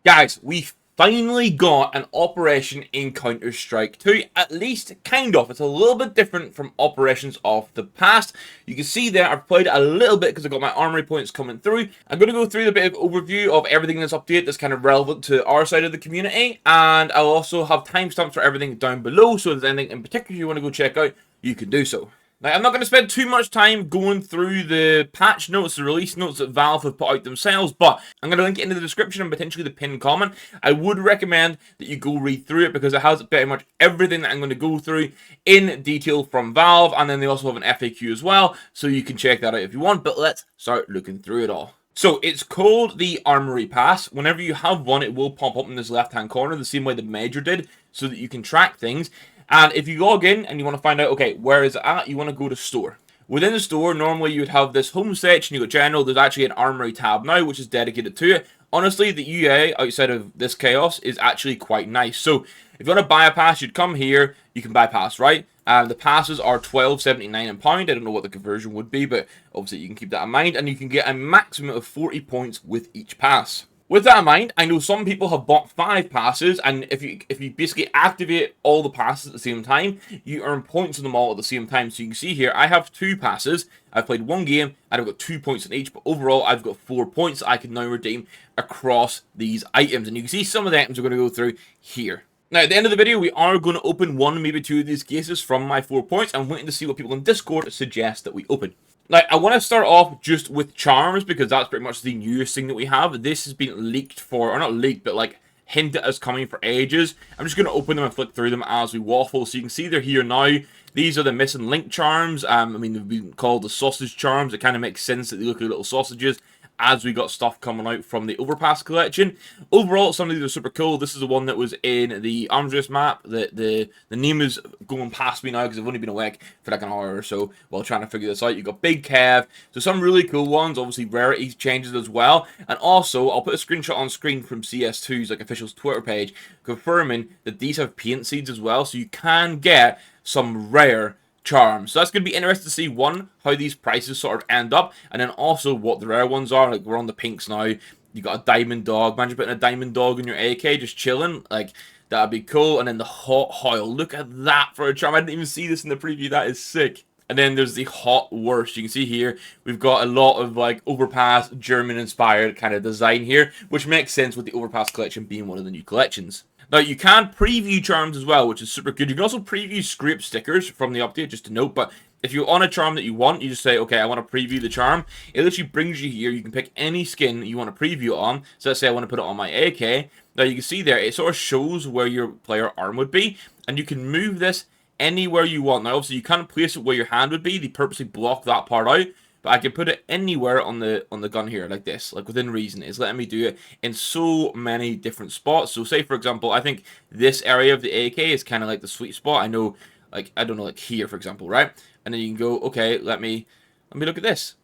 Guys, we finally got an operation in Counter-Strike 2, at least kind of. It's a little bit different from operations of the past. You can see there I've played a little bit because I've got my armory points coming through. I'm going to go through a bit of overview of everything in this update that's kind of relevant to our side of the community, and I'll also have timestamps for everything down below, so if there's anything in particular you want to go check out, you can do so. Now, I'm not going to spend too much time going through the patch notes, the release notes that Valve have put out themselves, but I'm going to link it in the description and potentially the pinned comment. I would recommend that you go read through it because it has pretty much everything that I'm going to go through in detail from Valve, and then they also have an FAQ as well, so you can check that out if you want, but let's start looking through it all. So, it's called the Armory Pass. Whenever you have one, it will pop up in this left-hand corner, the same way the Major did, so that you can track things. And if you log in and you want to find out, okay, where is it at, you want to go to Store. Within the store, normally you would have this home section, you got General, there's actually an Armory tab now, which is dedicated to it. Honestly, the UI outside of this chaos is actually quite nice. So, if you want to buy a pass, you'd come here, you can buy pass, right? The passes are £12.79 in pound. I don't know what the conversion would be, but obviously you can keep that in mind, and you can get a maximum of 40 points with each pass. With that in mind, I know some people have bought 5 passes, and if you basically activate all the passes at the same time, you earn points on them all at the same time. So you can see here, I have 2 passes. I've played 1 game, and I've got 2 points in each, but overall, I've got 4 points I can now redeem across these items. And you can see some of the items we're going to go through here. Now, at the end of the video, we are going to open 1, maybe 2 of these cases from my 4 points. I'm waiting to see what people in Discord suggest that we open. Now, I want to start off just with charms because that's pretty much the newest thing that we have. This has been leaked for, or not leaked, but like hinted as coming for ages. I'm just going to open them and flick through them as we waffle. So you can see they're here now. These are the missing link charms. I mean, they've been called the sausage charms. It kind of makes sense that they look like little sausages as we got stuff coming out from the Overpass collection. Overall, some of these are super cool. This is the one that was in the arms race map. The name is going past me now because I've only been awake for like an hour or so while trying to figure this out. You've got Big Kev. So some really cool ones. Obviously, rarity changes as well. And also, I'll put a screenshot on screen from CS2's like official Twitter page confirming that these have paint seeds as well. So you can get some rare charms. So that's going to be interesting to see, one, how these prices sort of end up, and then also what the rare ones are. Like, we're on the pinks now. You got a diamond dog. Imagine putting a diamond dog in your AK just chilling. Like, that'd be cool. And then the hot hoil. Look at that for a charm. I didn't even see this in the preview. That is sick. And then there's the hot worst. You can see here, we've got a lot of like Overpass German-inspired kind of design here, which makes sense with the Overpass collection being one of the new collections. Now, you can preview charms as well, which is super good. You can also preview scrape stickers from the update, just to note. But if you're on a charm that you want, you just say, okay, I want to preview the charm. It literally brings you here. You can pick any skin you want to preview on. So let's say I want to put it on my AK. Now, you can see there, it sort of shows where your player arm would be. And you can move this anywhere you want. Now, obviously, you can't place it where your hand would be. They purposely block that part out. But I can put it anywhere on the gun here, like this, like within reason. It's letting me do it in so many different spots. So say, for example, I think this area of the AK is kind of like the sweet spot. I know, like, I don't know, like here, for example, right? And then you can go, okay, let me look at this.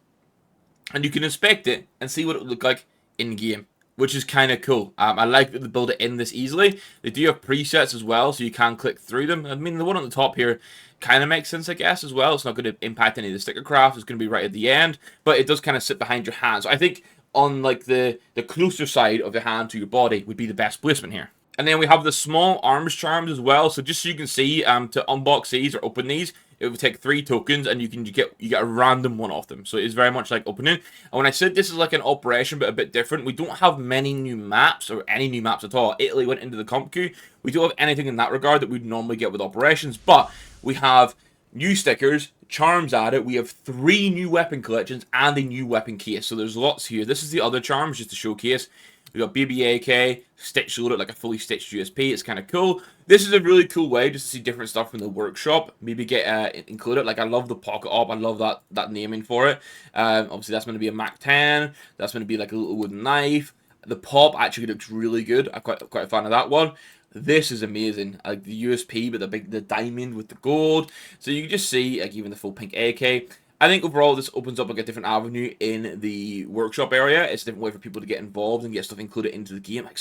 And you can inspect it and see what it would look like in-game, which is kind of cool. I like that they build it in this easily. They do have presets as well, so you can click through them. I mean, the one on the top here kind of makes sense, I guess, as well. It's not going to impact any of the sticker craft. It's going to be right at the end, but it does kind of sit behind your hand. So I think on like the closer side of the hand to your body would be the best placement here. And then we have the small arms charms as well. So just so you can see, to unbox these or open these, it would take 3 tokens, and you get a random one off them. So it is very much like opening. And when I said this is like an operation, but a bit different, we don't have many new maps, or any new maps at all. Italy went into the comp queue. We don't have anything in that regard that we'd normally get with operations, but we have new stickers, charms added. We have 3 new weapon collections and a new weapon case. So there's lots here. This is the other charms, just to showcase. We got BBAK, stitched loaded like a fully stitched USP. It's kind of cool. This is a really cool way just to see different stuff from the workshop. Maybe get included. Like, I love the pocket op. I love that naming for it. Obviously, that's going to be a Mac 10. That's going to be like a little wooden knife. The pop actually looks really good. I'm quite a fan of that one. This is amazing. Like the USP, but the diamond with the gold. So you can just see like even the full pink AK. I think overall this opens up like a different avenue in the workshop area. It's a different way for people to get involved and get stuff included into the game. Like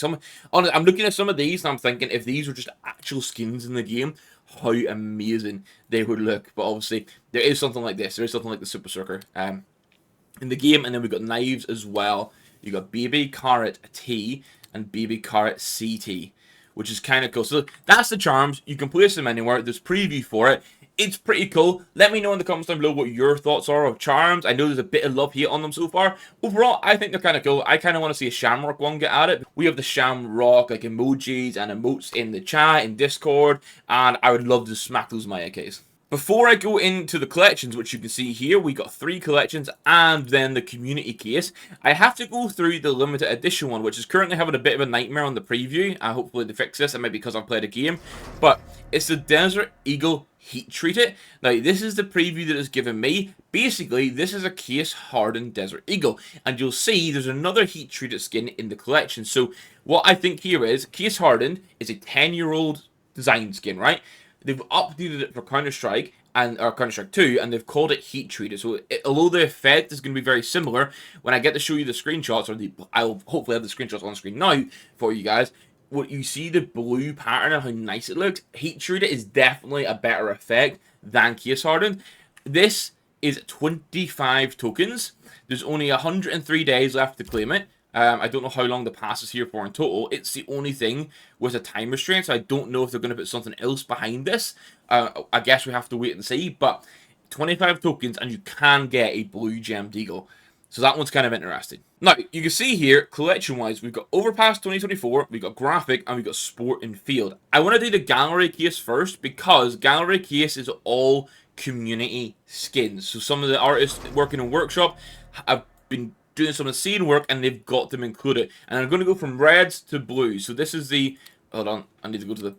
honestly, I'm looking at some of these and I'm thinking if these were just actual skins in the game, how amazing they would look. But obviously there is something like this. There is something like the Super Circular in the game, and then we've got knives as well. You got baby, carrot, tea. and Baby Carrot CT, which is kind of cool. So that's the charms. You can place them anywhere. There's preview for it. It's pretty cool. Let me know in the comments down below what your thoughts are of charms. I know there's a bit of love hate on them so far. Overall, I think they're kind of cool. I kind of want to see a Shamrock one get at it. We have the Shamrock like emojis and emotes in the chat, in Discord, and I would love to smack those my AKs. Before I go into the collections, which you can see here, we got 3 collections and then the community case. I have to go through the limited edition one, which is currently having a bit of a nightmare on the preview. Hopefully they fix this. It might be because I've played a game. But it's the Desert Eagle Heat Treated. Now, this is the preview that is given me. Basically, this is a case-hardened Desert Eagle. And you'll see there's another Heat Treated skin in the collection. So what I think here is, case-hardened is a 10-year-old design skin, right? They've updated it for Counter-Strike or Counter-Strike 2, and they've called it Heat Treated. So although the effect is going to be very similar, when I get to show you the screenshots, I'll hopefully have the screenshots on screen now for you guys. What you see, the blue pattern and how nice it looks, Heat Treated is definitely a better effect than Case Hardened. This is 25 tokens. There's only 103 days left to claim it. I don't know how long the pass is here for in total. It's the only thing with a time restraint, so I don't know if they're going to put something else behind this. I guess we have to wait and see, but 25 tokens and you can get a blue gem Deagle. So that one's kind of interesting. Now, you can see here, collection-wise, we've got Overpass 2024, we've got Graphic, and we've got Sport and Field. I want to do the Gallery case first, because Gallery case is all community skins. So some of the artists working in Workshop have been doing some of the scene work, and they've got them included. And I'm going to go from reds to blues. So this is the... Hold on, I need to go to the...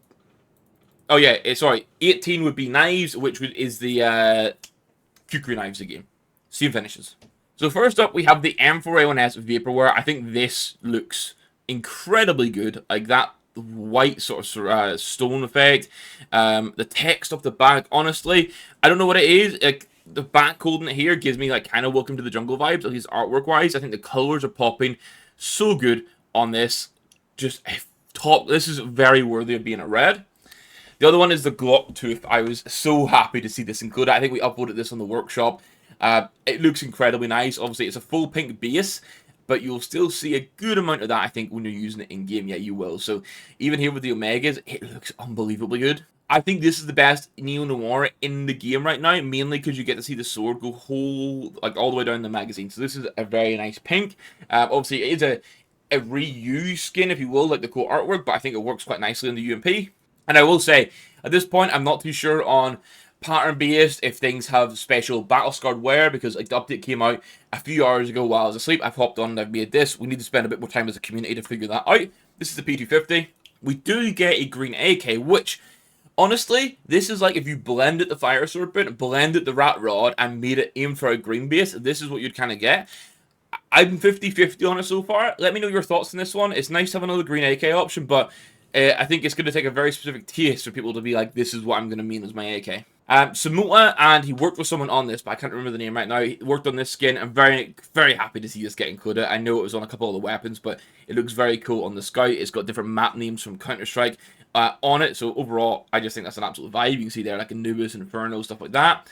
Oh yeah, sorry. 18 would be knives, which is the kukri knives again. Same finishes. So first up, we have the M4A1S Vaporware. I think this looks incredibly good. Like that white sort of stone effect. The text of the back, honestly, I don't know what it is. Like, the back holding it here gives me like kind of Welcome to the Jungle vibes, at least artwork wise. I think the colors are popping so good on this. Just top. This is very worthy of being a red. The other one is the Glock Tooth. I was so happy to see this included. I think we uploaded this on the Workshop. It looks incredibly nice. Obviously, it's a full pink base, but you'll still see a good amount of that, I think, when you're using it in-game. Yeah, you will. So even here with the Omegas, it looks unbelievably good. I think this is the best neo-noir in the game right now, mainly because you get to see the sword go all the way down the magazine. So this is a very nice pink. Obviously, it is a reused skin, if you will, like the core artwork, but I think it works quite nicely in the UMP. And I will say, at this point, I'm not too sure on pattern-based if things have special battle-scarred wear, because like the update came out a few hours ago while I was asleep. I've hopped on and I've made this. We need to spend a bit more time as a community to figure that out. This is the P250. We do get a green AK, which... honestly, this is like if you blended the fire sword bit, blended the rat rod, and made it aim for a green base. This is what you'd kind of get. I'm 50-50 on it so far. Let me know your thoughts on this one. It's nice to have another green AK option, but I think it's going to take a very specific taste for people to be like, this is what I'm going to mean as my AK. Samota, and he worked with someone on this, but I can't remember the name right now. He worked on this skin. I'm very, very happy to see this get included. I know it was on a couple of the weapons, but it looks very cool on the Scout. It's got different map names from Counter-Strike on it, so overall, I just think that's an absolute vibe. You can see there, like Anubis, Inferno, stuff like that.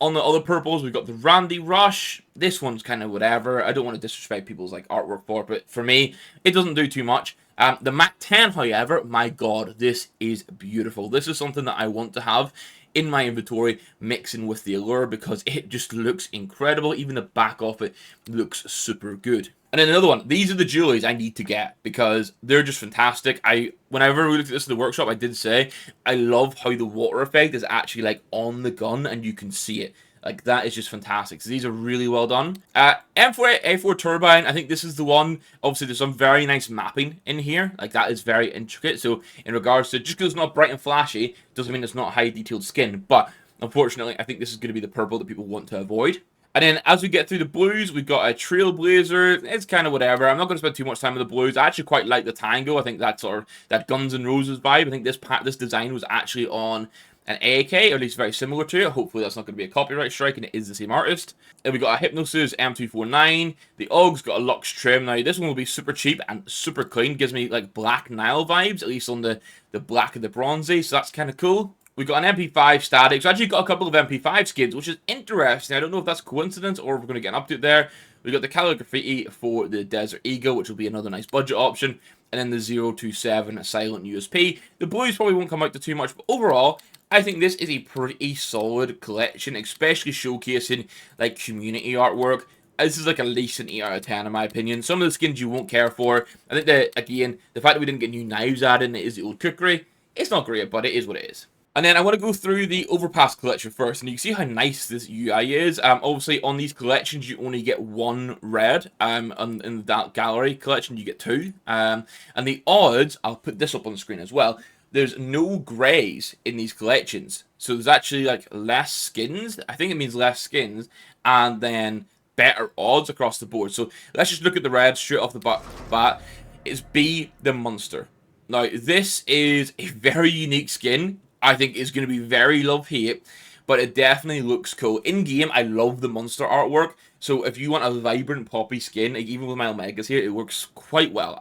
On the other purples, we've got the Randy Rush. This one's kind of whatever. I don't want to disrespect people's like artwork for it, but for me, it doesn't do too much. The Mac 10, however, my god, this is beautiful. This is something that I want to have in my inventory, mixing with the Allure, because it just looks incredible. Even the back of it looks super good. And then another one, these are the jewelries I need to get, because they're just fantastic. Whenever we looked at this in the Workshop, I did say, I love how the water effect is actually like on the gun and you can see it. Like, that is just fantastic. So these are really well done. M4A4 Turbine, I think this is the one. Obviously, there's some very nice mapping in here. Like, that is very intricate. So, in regards to, just because it's not bright and flashy, doesn't mean it's not high detailed skin. But, unfortunately, I think this is going to be the purple that people want to avoid. And then, as we get through the blues, we've got a Trailblazer. It's kind of whatever. I'm not going to spend too much time with the blues. I actually quite like the Tango. I think that's sort of that Guns N' Roses vibe. I think this design was actually on an AK, or at least very similar to it. Hopefully that's not going to be a copyright strike and it is the same artist. Then we got a Hypnosis M249. The UGG's got a Lux trim. Now this one will be super cheap and super clean. Gives me like Black Nile vibes, at least on the black of the bronzy, so that's kind of cool. We got an MP5 static. So actually got a couple of MP5 skins, which is interesting. I don't know if that's coincidence or if we're going to get an update there. We got the calligraphy for the Desert Eagle, which will be another nice budget option. And then the 027 Silent USP. The blues probably won't come out to too much, but overall, I think this is a pretty solid collection, especially showcasing like community artwork. This is like at least an 8 out of 10 in my opinion. Some of the skins you won't care for. I think that, again, the fact that we didn't get new knives added, it is the old cookery. It's not great, but it is what it is. And then I want to go through the Overpass collection first, and you can see how nice this UI is. Obviously, on these collections, you only get one red. In that gallery collection, you get two. And the odds, I'll put this up on the screen as well. There's no greys in these collections. So there's actually like less skins. I think it means less skins. And then better odds across the board. So let's just look at the red straight off the bat. It's B the Monster. Now, this is a very unique skin. I think is going to be very love-hate, but it definitely looks cool. In-game, I love the monster artwork, so if you want a vibrant poppy skin, like even with my Omegas here, it works quite well.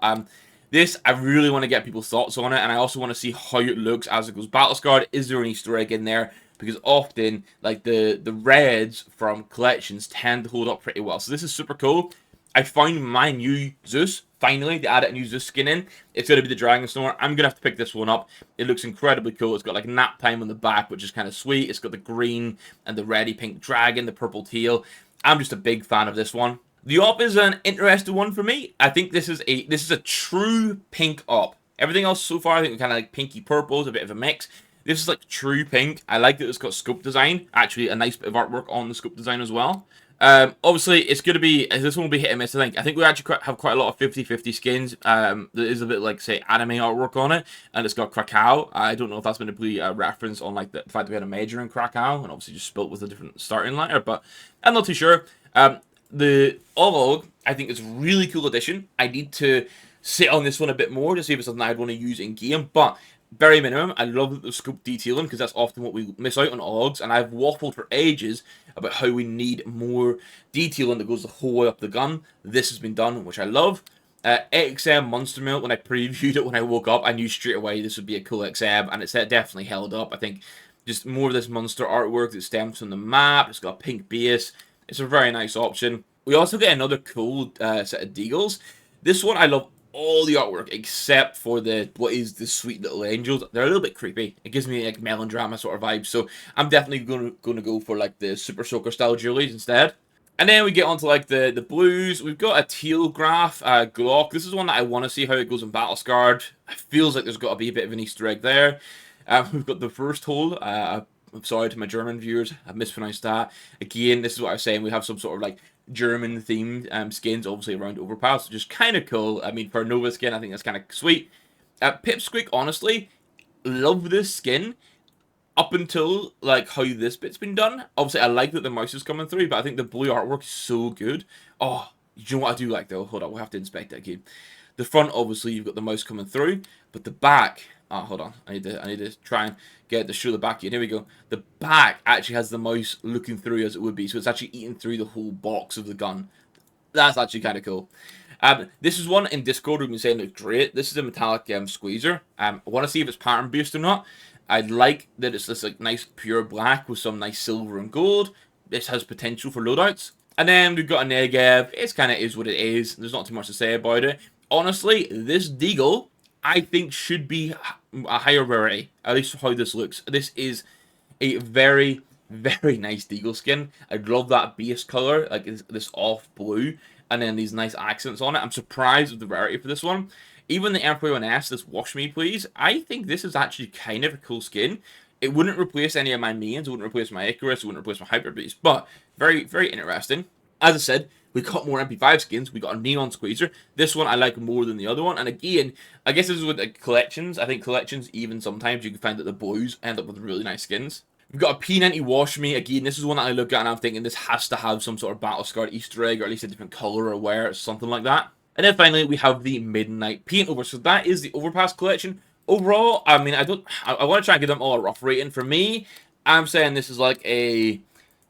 This, I really want to get people's thoughts on it, and I also want to see how it looks as it goes battle-scarred. Is there an Easter egg in there? Because often, like, the reds from collections tend to hold up pretty well. So this is super cool. I found my new Zeus. Finally, they added a new Zeus skin in. It's going to be the Dragon Snore. I'm going to have to pick this one up. It looks incredibly cool. It's got like nap time on the back, which is kind of sweet. It's got the green and the reddy pink dragon, the purple tail. I'm just a big fan of this one. The op is an interesting one for me. I think this is a true pink op. Everything else so far, I think kind of like pinky purple is a bit of a mix. This is like true pink. I like that it's got scope design. Actually, a nice bit of artwork on the scope design as well. Obviously, it's going to be, this one will be hit and miss, I think we actually have quite a lot of 50-50 skins. There is a bit like, say, anime artwork on it, and it's got Krakow. I don't know if that's going to be a reference on, like, the fact that we had a major in Krakow, and obviously just spelt with a different starting letter, but I'm not too sure. The Olog, I think, is a really cool addition. I need to sit on this one a bit more to see if it's something I'd want to use in-game, but very minimum. I love the scope detailing because that's often what we miss out on Ogs, and I've waffled for ages about how we need more detailing that goes the whole way up the gun. This has been done, which I love. XM Monster Milk, when I previewed it when I woke up, I knew straight away this would be a cool XM, and it's definitely held up. I think just more of this monster artwork that stems from the map. It's got a pink base. It's a very nice option. We also get another cool set of Deagles. This one I love all the artwork except for what is the sweet little angels. They're a little bit creepy. It gives me like melodrama sort of vibes. So I'm definitely going to go for like the Super Soaker style Julies instead. And then we get onto like the blues. We've got a teal graph Glock. This is one that I want to see how it goes in battle scarred. It feels like there's got to be a bit of an Easter egg there. We've got the first hole. I'm sorry to my German viewers, I've mispronounced that. Again, this is what I was saying. We have some sort of like German themed skins obviously around Overpass, which is kind of cool. I mean, for a Nova skin, I think that's kind of sweet. Pipsqueak, honestly, love this skin up until like how this bit's been done. Obviously, I like that the mouse is coming through, but I think the blue artwork is so good. Oh, you know what I do like though? Hold on, we'll have to inspect it again. The front, obviously, you've got the mouse coming through, but the back. Oh, hold on. I need to try and get it to show the back here. Here we go. The back actually has the mouse looking through as it would be, so it's actually eating through the whole box of the gun. That's actually kind of cool. This is one in Discord we've been saying looks great. This is a metallic squeezer. I want to see if it's pattern based or not. I'd like that it's this like nice pure black with some nice silver and gold. This has potential for loadouts. And then we've got a Negev. It kind of is what it is. There's not too much to say about it. Honestly, this Deagle, I think, should be a higher rarity, at least for how this looks. This is a very, very nice Deagle skin. I love that base color, like this off blue, and then these nice accents on it. I'm surprised with the rarity for this one. Even the Emperor 1S, this Wash Me Please, I think this is actually kind of a cool skin. It wouldn't replace any of my mains, it wouldn't replace my Icarus, it wouldn't replace my Hyper Beast, but very, very interesting. As I said, we got more MP5 skins. We got a Neon Squeezer. This one I like more than the other one. And again, I guess this is with like, collections. I think collections, even sometimes you can find that the blues end up with really nice skins. We've got a P90 Wash Me. Again, this is one that I look at and I'm thinking this has to have some sort of battle scarred Easter egg, or at least a different color or wear, or something like that. And then finally, we have the Midnight Paint Over. So that is the Overpass collection. Overall, I mean, I want to try and give them all a rough rating. For me, I'm saying this is like a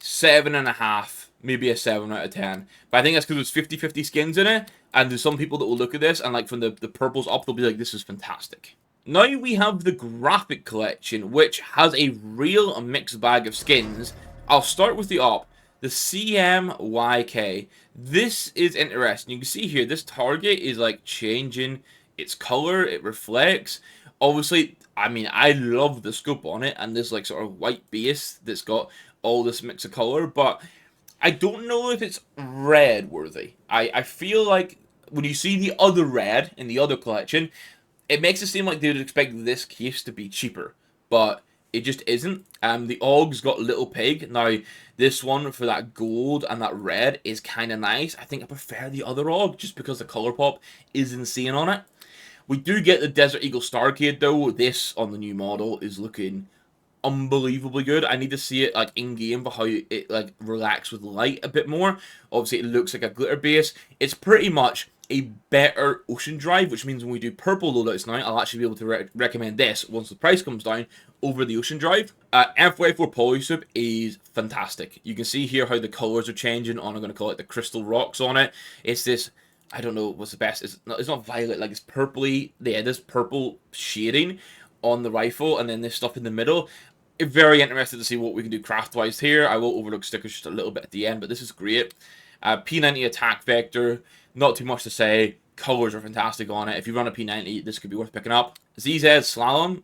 7.5. Maybe a 7 out of 10. But I think that's because there's 50-50 skins in it. And there's some people that will look at this and like from the purples up, they'll be like, this is fantastic. Now we have the graphic collection, which has a real mixed bag of skins. I'll start with the op. The CMYK. This is interesting. You can see here, this target is like changing its color. It reflects. Obviously, I mean, I love the scope on it and this like sort of white base that's got all this mix of color, but I don't know if it's red worthy. I feel like when you see the other red in the other collection, it makes it seem like they would expect this case to be cheaper, but it just isn't. The Aug's got Little Pig. Now, this one for that gold and that red is kind of nice. I think I prefer the other Aug just because the color pop is insane on it. We do get the Desert Eagle Starcade though. This on the new model is looking unbelievably good. I need to see it like in game for how it like relax with light a bit more. Obviously, it looks like a glitter base. It's pretty much a better ocean drive, which means when we do purple loadouts now, I'll actually be able to recommend this once the price comes down over the ocean drive. M44 Polysoup is fantastic. You can see here how the colors are changing on, I'm going to call it the crystal rocks on it. It's this, I don't know what's the best, it's not violet, like it's purpley, yeah, this purple shading on the rifle, and then this stuff in the middle. Very interested to see what we can do craft-wise here. I will overlook stickers just a little bit at the end, but this is great. P90 attack vector, not too much to say. Colors are fantastic on it. If you run a P90, this could be worth picking up. ZZ Slalom,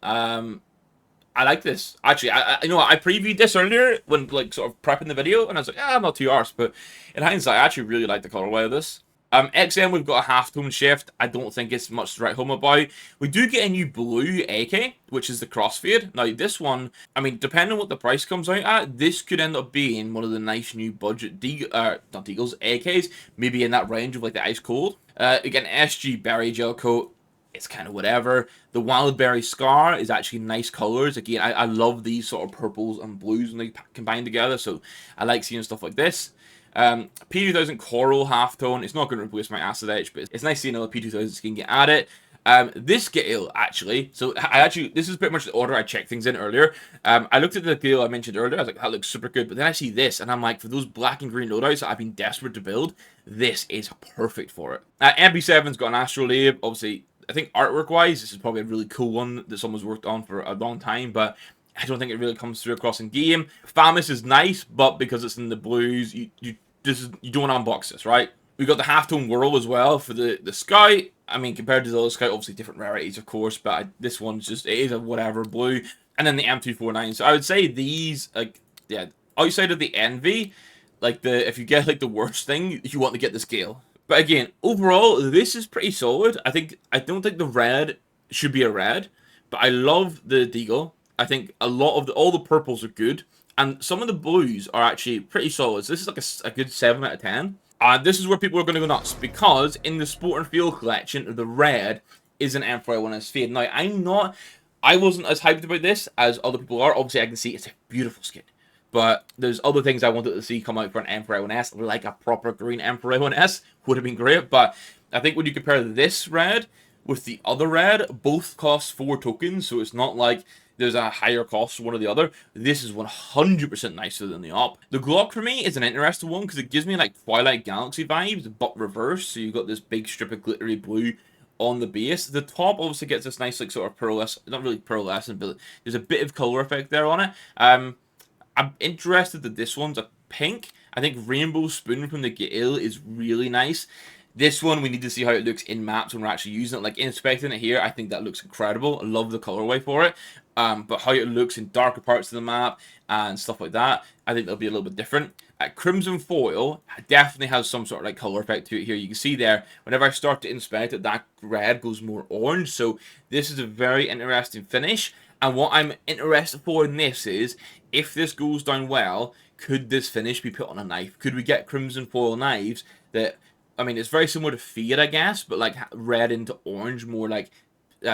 I like this. Actually, you know what, I previewed this earlier when like sort of prepping the video, and I was like, I'm not too arsed, but in hindsight, I actually really like the colorway of this. XM, we've got a half-tone shift. I don't think it's much to write home about. We do get a new blue AK, which is the crossfade. Now, this one, I mean, depending on what the price comes out at, this could end up being one of the nice new budget, not Deagles, AKs, maybe in that range of like the Ice Cold. Again, SG Berry Gel Coat. It's kind of whatever. The Wildberry Scar is actually nice colors. Again, I love these sort of purples and blues when they combine together, so I like seeing stuff like this. P2000 Coral Halftone. It's not going to replace my Acid Etch, but it's nice seeing another P2000 skin get added. This Gale, actually, so this is pretty much the order I checked things in earlier. I looked at the Gale I mentioned earlier, I was like, that looks super good, but then I see this, and I'm like, for those black and green loadouts that I've been desperate to build, this is perfect for it. MP7's got an Astrolabe, obviously. I think artwork-wise, this is probably a really cool one that someone's worked on for a long time, but I don't think it really comes through across in game. Famis is nice, but because it's in the blues, you don't unbox this, right? We got the halftone Whirl as well for the Scout. I mean, compared to the other Scout, obviously different rarities, of course, but this one's just, it is a whatever blue. And then the M249. So I would say these, like, yeah, outside of the Envy, like if you get like the worst thing, you want to get the Scale. But again, overall, this is pretty solid. I don't think the red should be a red, but I love the Deagle. I think a lot of all the purples are good, and some of the blues are actually pretty solid. So this is like a good 7 out of 10. This is where people are going to go nuts, because in the Sport and Field collection, the red is an M41S fade. Now, I wasn't as hyped about this as other people are. Obviously, I can see it's a beautiful skin. But there's other things I wanted to see come out for an M41S, like a proper green M41S. Would have been great, but I think when you compare this red with the other red, both cost 4 tokens, so it's not like there's a higher cost for one or the other. This is 100% nicer than the op. The Glock for me is an interesting one because it gives me like Twilight Galaxy vibes, but reverse. So you've got this big strip of glittery blue on the base. The top obviously gets this nice like sort of pearlescent, not really pearlescent, but there's a bit of color effect there on it. I'm interested that this one's a pink. I think Rainbow Spoon from the Gale is really nice. This one, we need to see how it looks in maps when we're actually using it. Like, inspecting it here, I think that looks incredible. I love the colorway for it. But how it looks in darker parts of the map and stuff like that, I think that'll be a little bit different. Crimson Foil definitely has some sort of like color effect to it here. You can see there, whenever I start to inspect it, that red goes more orange. So this is a very interesting finish. And what I'm interested for in this is, if this goes down well, could this finish be put on a knife? Could we get Crimson Foil knives that, I mean, it's very similar to Fade, I guess, but like red into orange, more like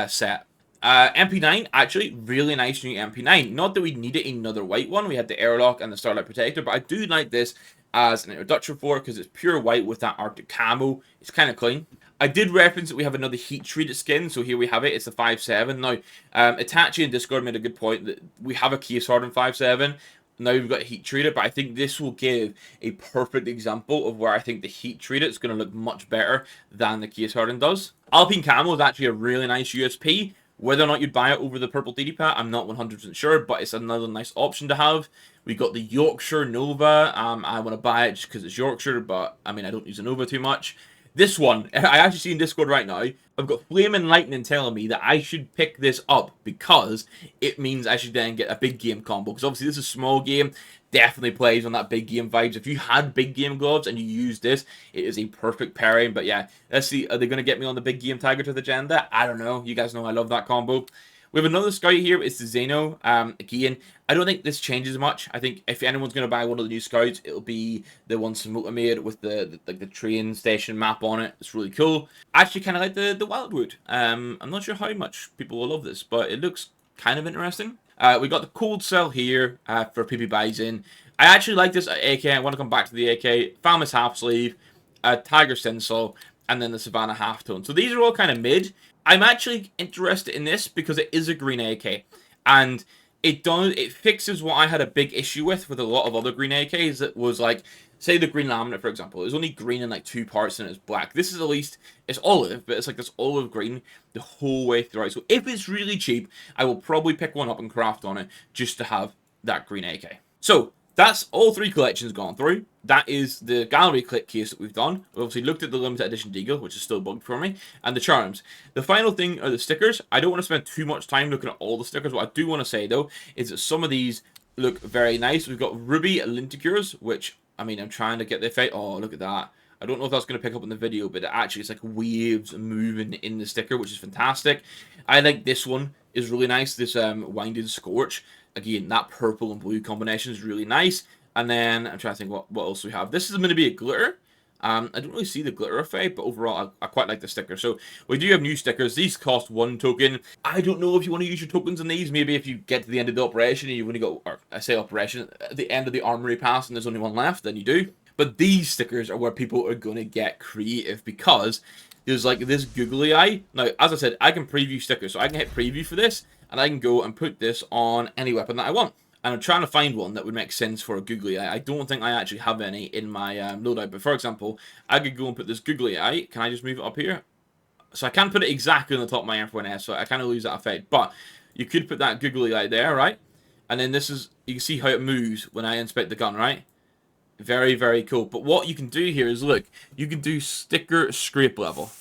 set. MP9, actually, really nice new MP9. Not that we needed another white one. We had the Airlock and the Starlight Protector, but I do like this as an introduction for it because it's pure white with that Arctic camo. It's kind of clean. I did reference that we have another heat-treated skin, so here we have it. It's the 5.7. Now, Itachi in Discord made a good point that we have a case hardened 5.7. Now we've got heat treated, but I think this will give a perfect example of where I think the heat treated is going to look much better than the case hardened does. Alpine Camo is actually a really nice USP. Whether or not you'd buy it over the purple DD Pat, I'm not 100% sure, but it's another nice option to have. We got the Yorkshire Nova. I want to buy it just because it's Yorkshire, but I mean, I don't use a Nova too much. This one, I actually see in Discord right now, I've got Flame and Lightning telling me that I should pick this up because it means I should then get a big game combo. Because obviously this is a small game, definitely plays on that big game vibes. If you had big game gloves and you use this, it is a perfect pairing. But yeah, let's see, are they going to get me on the big game Tiger Tooth agenda? I don't know. You guys know I love that combo. We have another scout here. It's the Zeno. Again, I don't think this changes much. I think if anyone's going to buy one of the new scouts, it'll be the one Samota made with the train station map on it. It's really cool. I actually kind of like the Wildwood. I'm not sure how much people will love this, but it looks kind of interesting. We got the Cold Cell here for PP buys in. I actually like this AK. I want to come back to the AK. Famous Half Sleeve, Tiger Stencil, and then the Savannah Halftone. So these are all kind of mid. I'm actually interested in this because it is a green AK, and it fixes what I had a big issue with a lot of other green AKs. That was like, say the green laminate, for example, it was only green in like 2 parts and it's black. This is at least, it's olive, but it's like this olive green the whole way throughout. So if it's really cheap, I will probably pick one up and craft on it just to have that green AK. So that's all 3 collections gone through. That is the gallery clip case that we've done. We obviously looked at the limited edition Deagle, which is still bugged for me, and the charms. The final thing are the stickers. I don't want to spend too much time looking at all the stickers. What I do want to say, though, is that some of these look very nice. We've got Ruby Linticures, which, I mean, I'm trying to get the effect. Oh, look at that. I don't know if that's going to pick up in the video, but actually it's like waves moving in the sticker, which is fantastic. I like this one. Is really nice. This Winded Scorch. Again, that purple and blue combination is really nice. And then I'm trying to think what else we have. This is going to be a glitter. I don't really see the glitter effect, but overall I quite like the sticker. So we do have new stickers. These cost 1 token. I don't know if you want to use your tokens on these. Maybe if you get to the end of the operation and you've only got, or I say operation, at the end of the Armory Pass and there's only 1 left, then you do. But these stickers are where people are going to get creative because there's like this googly eye. Now, as I said, I can preview stickers. So I can hit preview for this and I can go and put this on any weapon that I want. And I'm trying to find one that would make sense for a googly eye. I don't think I actually have any in my loadout. But for example, I could go and put this googly eye. Can I just move it up here? So I can't put it exactly on the top of my F1S, so I kind of lose that effect. But you could put that googly eye there, right? And then this is, you can see how it moves when I inspect the gun, right? Very, very cool. But what you can do here is, look, you can do sticker scrape level.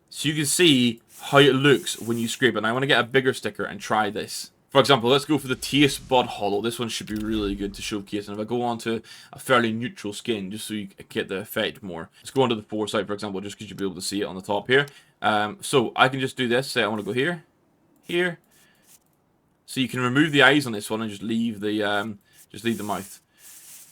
So you can see how it looks when you scrape it. And I want to get a bigger sticker and try this. For example, let's go for the Taste Bud Hollow. This one should be really good to showcase. And if I go on to a fairly neutral skin, just so you get the effect more. Let's go on to the Foresight, for example, just because you'll be able to see it on the top here. So I can just do this. Say I want to go here, here. So you can remove the eyes on this one and just leave the mouth.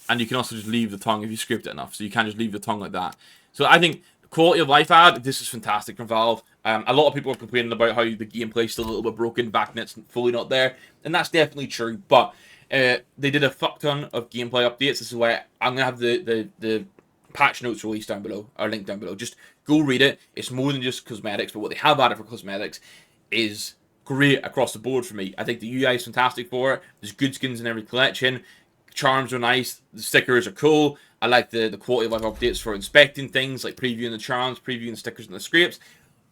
And you can also just leave the tongue if you script it enough. So you can just leave the tongue like that. So I think quality of life add, this is fantastic from Valve. A lot of people are complaining about how the gameplay is still a little bit broken, back net's fully not there, and that's definitely true. But they did a fuck ton of gameplay updates. This is why I'm gonna have the patch notes released down below, or linked down below. Just go read it. It's more than just cosmetics, but what they have added for cosmetics is great across the board for me. I think the UI is fantastic for it. There's good skins in every collection. Charms are nice. The stickers are cool. I like the quality of life updates for inspecting things, like previewing the charms, previewing the stickers and the scrapes.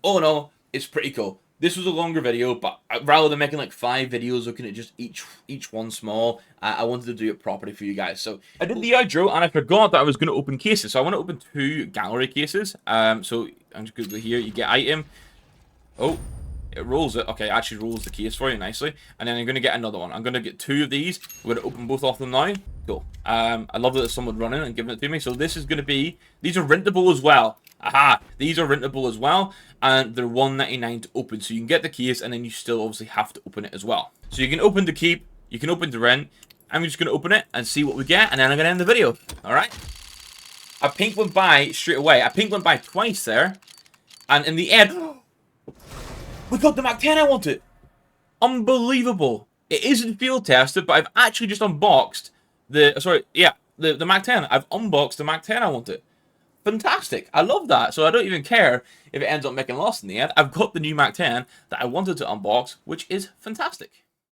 All in all, it's pretty cool. This was a longer video, but rather than making like 5 videos looking at just each one small, I wanted to do it properly for you guys. So I did the outro and I forgot that I was going to open cases. So I want to open 2 gallery cases. So I'm just going to go here. You get item. Oh, it rolls it. Okay, it actually rolls the case for you nicely. And then I'm going to get another one. I'm going to get 2 of these. We're going to open both of them now. Cool. I love that there's someone running and giving it to me. So this is going to be, these are rentable as well. Aha, these are rentable as well, and they're $1.99 to open. So you can get the case, and then you still obviously have to open it as well. So you can open to keep, you can open to rent. I'm just going to open it and see what we get, and then I'm going to end the video. All right. A pink went by straight away. A pink went by twice there, and in the end, we got the Mac 10 I wanted. Unbelievable. It isn't field tested, but I've actually just unboxed the, the Mac 10. I've unboxed the Mac 10 I wanted. Fantastic. I love that. So I don't even care if it ends up making loss in the end. I've got the new Mac 10 that I wanted to unbox, which is fantastic.